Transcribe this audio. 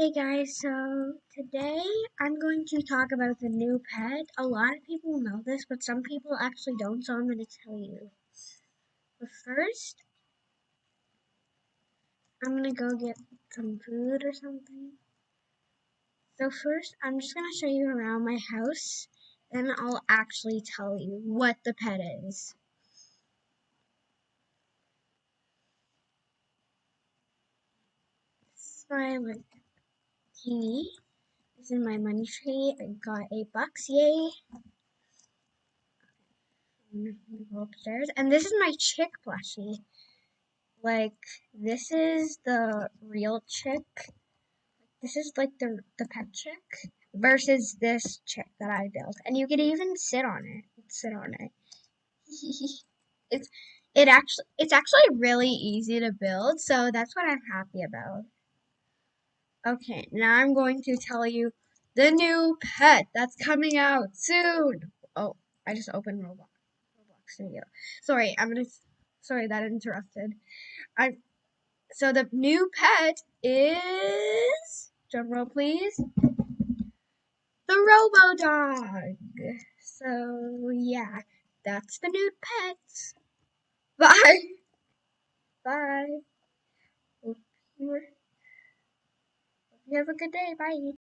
Hey guys, so today I'm going to talk about the new pet. A lot of people know this, but some people actually don't, so I'm going to tell you. But first, I'm going to go get some food or something. So first, I'm just going to show you around my house, then I'll actually tell you what the pet is. This is my TV. This is my money tree. I got $8, yay. I'm going to go upstairs. And this is my chick plushie. Like, this is the real chick. This is like the pet chick versus this chick that I built. And you could even sit on it. Sit on it. it's it's actually really easy to build, so that's what I'm happy about. Okay, now I'm going to tell you the new pet that's coming out soon. Oh, I just opened Roblox Studio. Sorry that interrupted. I So the new pet is, drum roll please, the Robo Dog. So yeah, that's the new pet. Bye. Bye. Hope you have a good day. Bye.